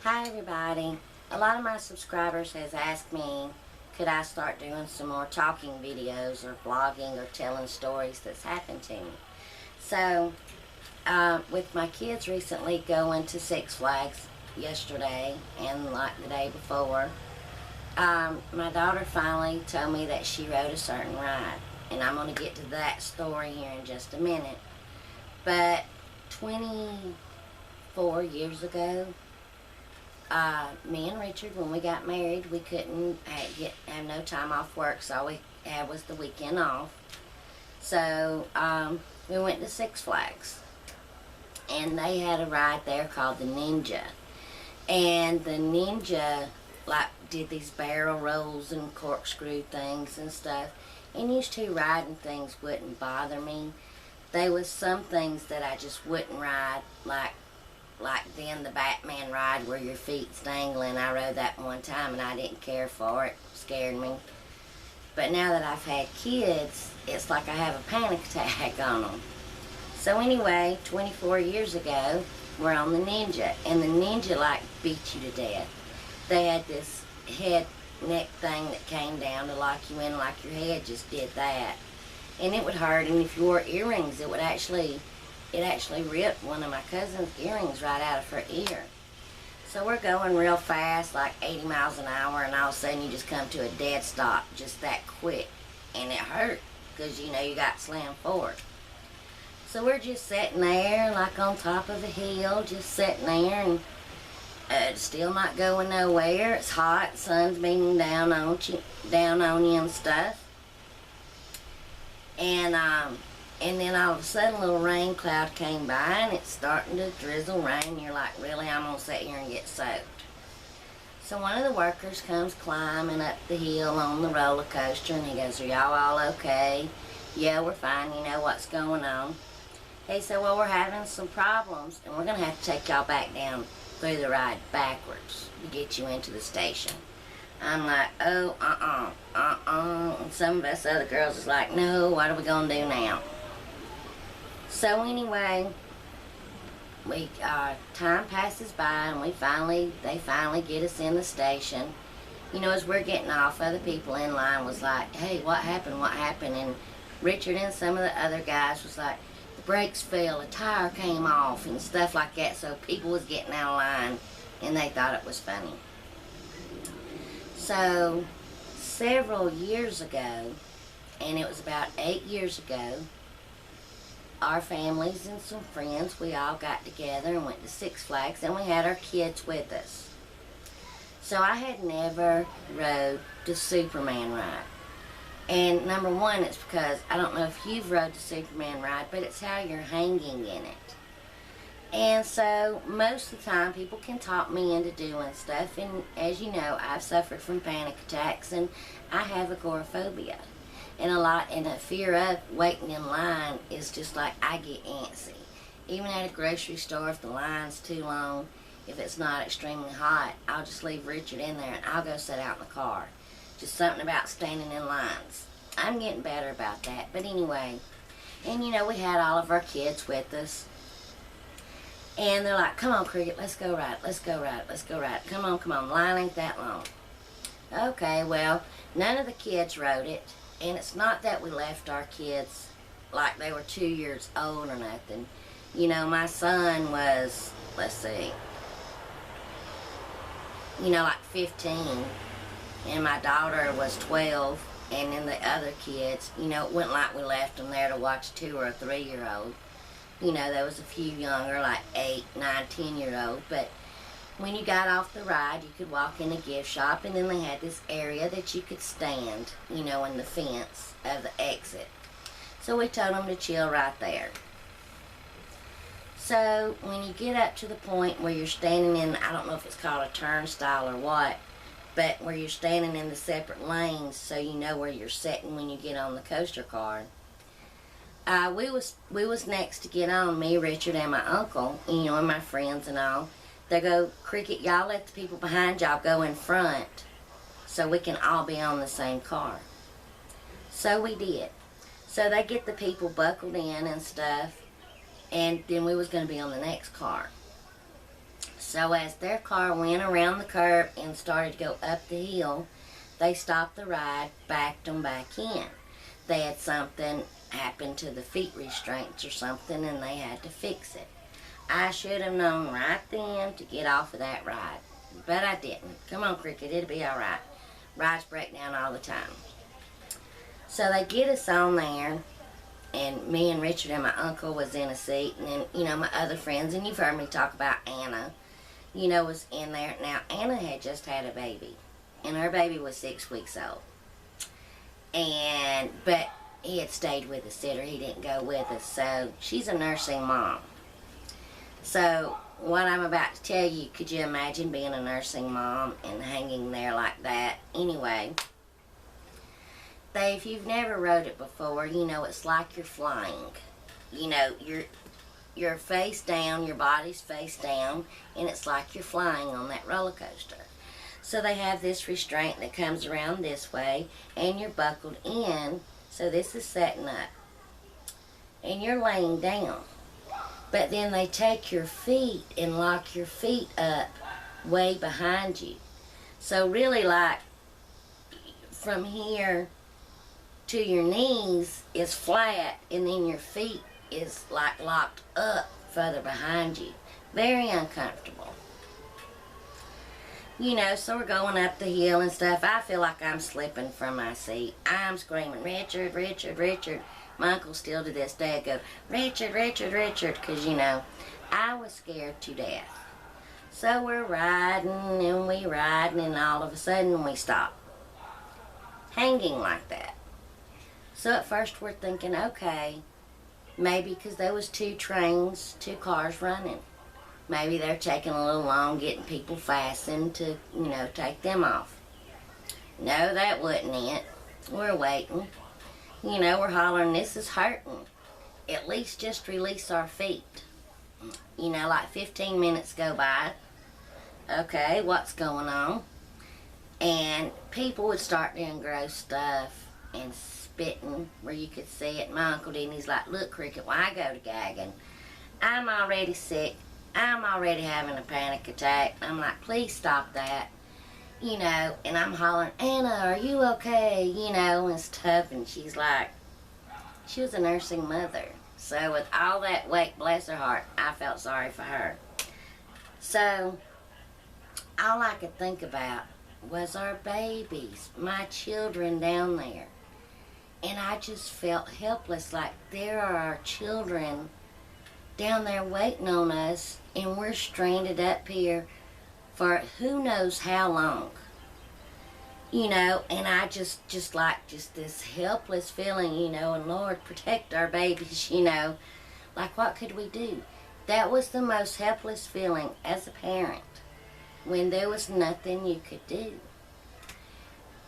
Hi everybody. A lot of my subscribers has asked me, could I start doing some more talking videos or vlogging or telling stories that's happened to me. So, with my kids recently going to Six Flags yesterday and like the day before, my daughter finally told me that she rode a certain ride. And I'm going to get to that story here in just a minute. But 24 years ago, me and Richard, when we got married, we couldn't have no time off work, so all we had was the weekend off. So we went to Six Flags, and they had a ride there called the Ninja. And the Ninja did these barrel rolls and corkscrew things and stuff. And used to riding things wouldn't bother me. There was some things that I just wouldn't ride, like then the Batman ride where your feet's dangling. I rode that one time and I didn't care for it. It scared me. But now that I've had kids, it's like I have a panic attack on them. So anyway, 24 years ago, we're on the Ninja. And the Ninja beat you to death. They had this head neck thing that came down to lock you in, like your head just did that. And it would hurt, and if you wore earrings, it actually ripped one of my cousin's earrings right out of her ear. So we're going real fast, like 80 miles an hour, and all of a sudden you just come to a dead stop just that quick. And it hurt, because you know you got slammed forward. So we're just sitting there, like on top of the hill, just sitting there, and still not going nowhere. It's hot, sun's beaming down on you and stuff. And then all of a sudden a little rain cloud came by and it's starting to drizzle rain. You're like, really, I'm going to sit here and get soaked. So one of the workers comes climbing up the hill on the roller coaster and he goes, are y'all all okay? Yeah, we're fine. You know what's going on. He said, well, we're having some problems and we're going to have to take y'all back down through the ride backwards to get you into the station. I'm like, oh, And some of us other girls is like, no, what are we going to do now? So anyway, time passes by and they finally get us in the station. You know, as we're getting off, other people in line was like, hey, what happened, And Richard and some of the other guys was like, the brakes fell, a tire came off and stuff like that. So people was getting out of line and they thought it was funny. So several years ago, and it was about 8 years ago, our families and some friends, we all got together and went to Six Flags, and we had our kids with us. So I had never rode the Superman ride. And number one, it's because, I don't know if you've rode the Superman ride, but it's how you're hanging in it. And so most of the time people can talk me into doing stuff, and as you know, I've suffered from panic attacks and I have agoraphobia. And a fear of waiting in line is just like I get antsy. Even at a grocery store, if the line's too long, if it's not extremely hot, I'll just leave Richard in there and I'll go sit out in the car. Just something about standing in lines. I'm getting better about that. But anyway, and you know, we had all of our kids with us. And they're like, come on, Cricket, let's go ride it. Come on, line ain't that long. Okay, well, none of the kids rode it. And it's not that we left our kids like they were 2 years old or nothing. You know, my son was, let's see, you know, like 15. And my daughter was 12. And then the other kids, you know, it wasn't like we left them there to watch a 2 or a 3-year-old. You know, there was a few younger, like 8, 9, 10-year-old. But when you got off the ride, you could walk in a gift shop, and then they had this area that you could stand, you know, in the fence of the exit. So we told them to chill right there. So when you get up to the point where you're standing in, I don't know if it's called a turnstile or what, but where you're standing in the separate lanes so you know where you're sitting when you get on the coaster car. We was next to get on, me, Richard, and my uncle, you know, and my friends and all. They go, Cricket, y'all let the people behind y'all go in front so we can all be on the same car. So we did. So they get the people buckled in and stuff, and then we was going to be on the next car. So as their car went around the curve and started to go up the hill, they stopped the ride, backed them back in. They had something happen to the feet restraints or something, and they had to fix it. I should have known right then to get off of that ride, but I didn't. Come on, Cricket, it'll be all right. Rides break down all the time. So they get us on there, and me and Richard and my uncle was in a seat, and then, you know, my other friends, and you've heard me talk about Anna, you know, was in there. Now, Anna had just had a baby, and her baby was 6 weeks old. But he had stayed with a sitter. He didn't go with us, so she's a nursing mom. So what I'm about to tell you, could you imagine being a nursing mom and hanging there like that? Anyway, if you've never rode it before, you know, it's like you're flying. You know, you're face down, your body's face down, and it's like you're flying on that roller coaster. So they have this restraint that comes around this way, and you're buckled in, so this is setting up. And you're laying down. But then they take your feet and lock your feet up way behind you. So really, like, from here to your knees is flat, and then your feet is like locked up further behind you. Very uncomfortable. You know, so we're going up the hill and stuff. I feel like I'm slipping from my seat. I'm screaming, Richard, Richard, Richard. My uncle still to this day go, Richard, Richard, Richard, because, you know, I was scared to death. So we're riding and all of a sudden we stop. Hanging like that. So at first we're thinking, okay, maybe because there was 2 cars running. Maybe they're taking a little long getting people fastened to, you know, take them off. No, that wasn't it. We're waiting. You know, we're hollering, this is hurting. At least just release our feet. You know, like 15 minutes go by. Okay, what's going on? And people would start doing gross stuff and spitting where you could see it. My uncle did, and he's like, look, Cricket, when I go to gagging, I'm already sick. I'm already having a panic attack. I'm like, please stop that. You know, and I'm hollering, Anna, are you okay? You know, and stuff. And she's like, she was a nursing mother. So with all that weight, bless her heart, I felt sorry for her. So all I could think about was our babies, my children down there. And I just felt helpless, like there are our children down there waiting on us, and we're stranded up here for who knows how long. You know, and I just this helpless feeling, you know, and Lord, protect our babies, you know. Like, what could we do? That was the most helpless feeling as a parent, when there was nothing you could do.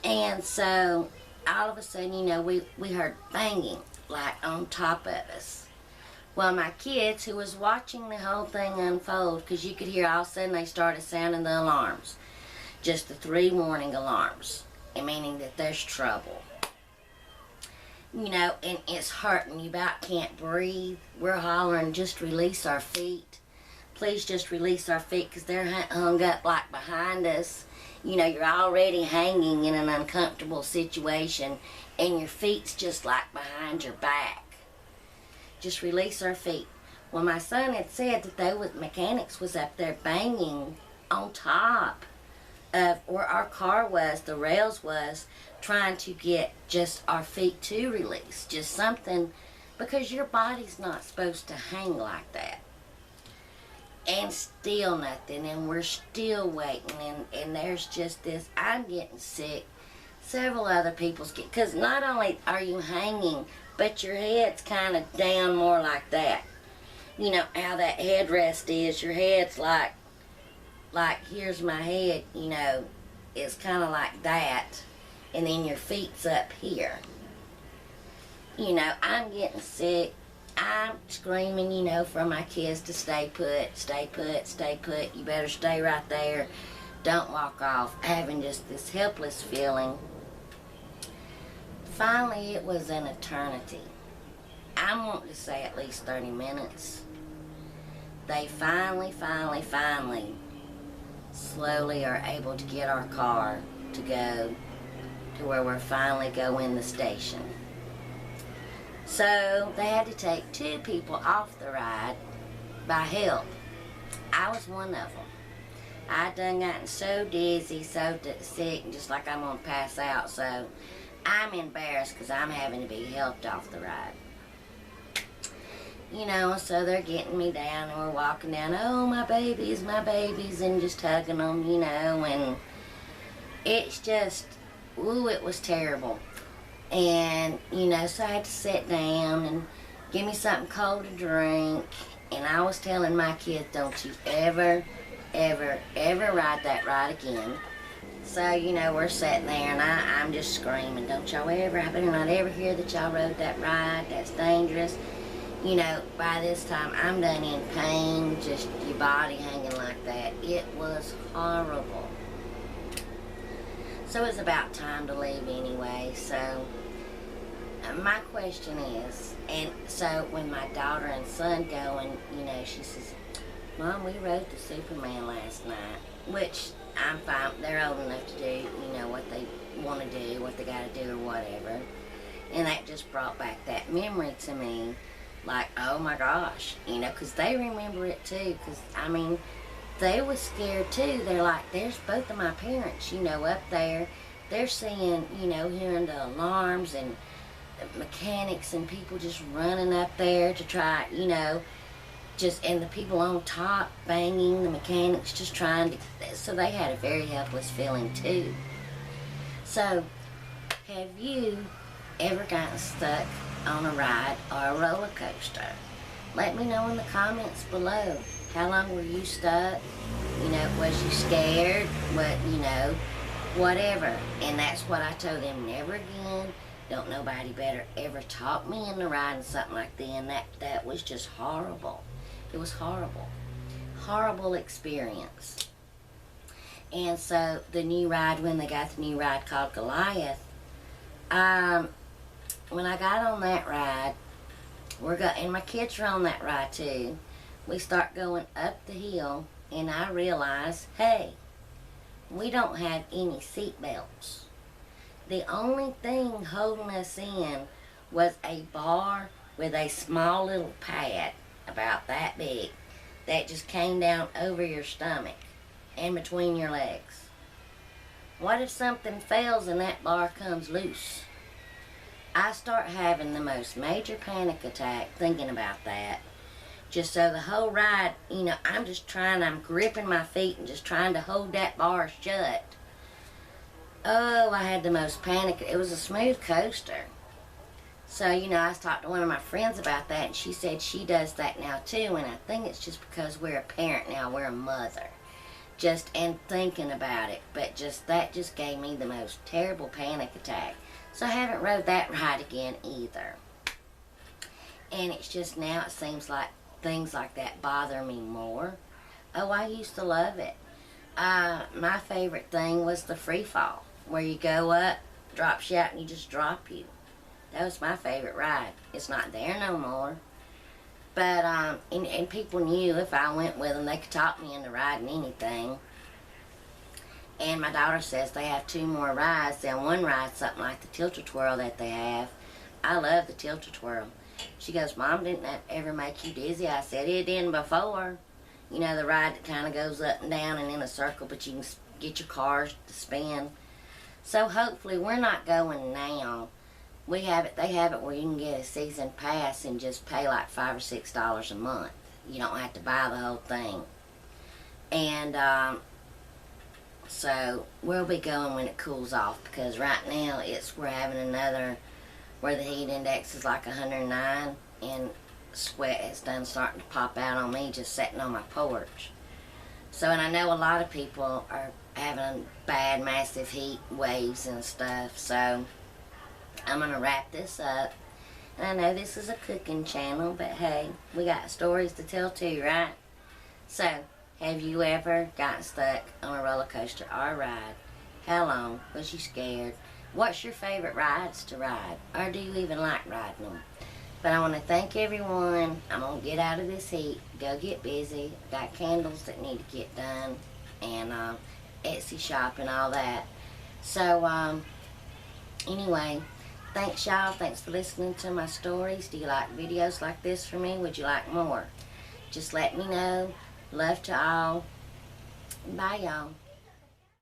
And so, all of a sudden, you know, we heard banging, like, on top of us. Well, my kids, who was watching the whole thing unfold, because you could hear all of a sudden they started sounding the alarms. Just the 3 warning alarms, and meaning that there's trouble. You know, and it's hurting. You about can't breathe. We're hollering, just release our feet. Please just release our feet, because they're hung up like behind us. You know, you're already hanging in an uncomfortable situation, and your feet's just like behind your back. Just release our feet. Well, my son had said that mechanics was up there banging on top of where our car was, the rails was, trying to get just our feet to release. Just something, because your body's not supposed to hang like that. And still nothing, and we're still waiting, and there's just this, I'm getting sick. Several other people's get, because not only are you hanging, but your head's kind of down more like that. You know how that headrest is. Your head's like here's my head, you know, it's kind of like that. And then your feet's up here. You know, I'm getting sick. I'm screaming, you know, for my kids to stay put, stay put, stay put. You better stay right there. Don't walk off. Having just this helpless feeling. Finally, it was an eternity. I'm wanting to say at least 30 minutes. They finally slowly are able to get our car to go to where we're finally going the station. So they had to take 2 people off the ride by help. I was one of them. I done gotten so dizzy, so sick, and just like I'm gonna pass out. So I'm embarrassed because I'm having to be helped off the ride. You know, so they're getting me down and we're walking down. Oh, my babies, and just hugging them, you know, and it's just, ooh, it was terrible. And, you know, so I had to sit down and give me something cold to drink. And I was telling my kids, don't you ever, ever, ever ride that ride again. So, you know, we're sitting there and I'm just screaming, don't y'all ever, I better not ever hear that y'all rode that ride, that's dangerous. You know, by this time, I'm done in pain, just your body hanging like that. It was horrible. So it's about time to leave anyway. So my question is, and so when my daughter and son go and, you know, she says, Mom, we rode the Superman last night, which I'm fine. They're old enough to do, you know, what they want to do, what they got to do or whatever. And that just brought back that memory to me. Like, oh my gosh, you know, because they remember it too. Because, I mean, they was scared too. They're like, there's both of my parents, you know, up there. They're seeing, you know, hearing the alarms and mechanics and people just running up there to try, you know, just, and the people on top banging, the mechanics just trying to, so they had a very helpless feeling too. So, have you ever gotten stuck on a ride or a roller coaster? Let me know in the comments below. How long were you stuck? You know, was you scared? What, you know, whatever. And that's what I told them, never again. Don't nobody better ever talk me into riding something like that. And that was just horrible. It was horrible. Horrible experience. And so the new ride, when they got the new ride called Goliath, when I got on that ride, and my kids were on that ride too, we start going up the hill, and I realized, hey, we don't have any seat belts. The only thing holding us in was a bar with a small little pad, about that big, that just came down over your stomach and between your legs. What if something fails and that bar comes loose? I start having the most major panic attack thinking about that. Just so the whole ride, you know, I'm gripping my feet and just trying to hold that bar shut. Oh, I had the most panic. It was a smooth coaster. So, you know, I talked to one of my friends about that, and she said she does that now too, and I think it's just because we're a parent now, we're a mother. And thinking about it, but that just gave me the most terrible panic attack. So I haven't rode that ride again either. And it's just now it seems like things like that bother me more. Oh, I used to love it. My favorite thing was the free fall, where you go up, drops you out, and you just drop you. That was my favorite ride. It's not there no more. But, and people knew if I went with them, they could talk me into riding anything. And my daughter says they have 2 more rides. Then one ride something like the tilt-a-twirl that they have. I love the tilt-a-twirl. She goes, Mom, didn't that ever make you dizzy? I said, it didn't before. You know, the ride that kind of goes up and down and in a circle, but you can get your cars to spin. So hopefully we're not going now. They have it where you can get a season pass and just pay like $5 or $6 a month. You don't have to buy the whole thing. And so we'll be going when it cools off, because right now we're having another where the heat index is like 109, and sweat is done starting to pop out on me just sitting on my porch. So, and I know a lot of people are having bad, massive heat waves and stuff. So I'm going to wrap this up. And I know this is a cooking channel, but hey, we got stories to tell too, right? So, have you ever gotten stuck on a roller coaster or a ride? How long? Was you scared? What's your favorite rides to ride? Or do you even like riding them? But I want to thank everyone. I'm going to get out of this heat, go get busy. Got candles that need to get done. and Etsy shop and all that. So anyway, thanks y'all. Thanks for listening to my stories. Do you like videos like this from me? Would you like more? Just let me know. Love to all. Bye y'all.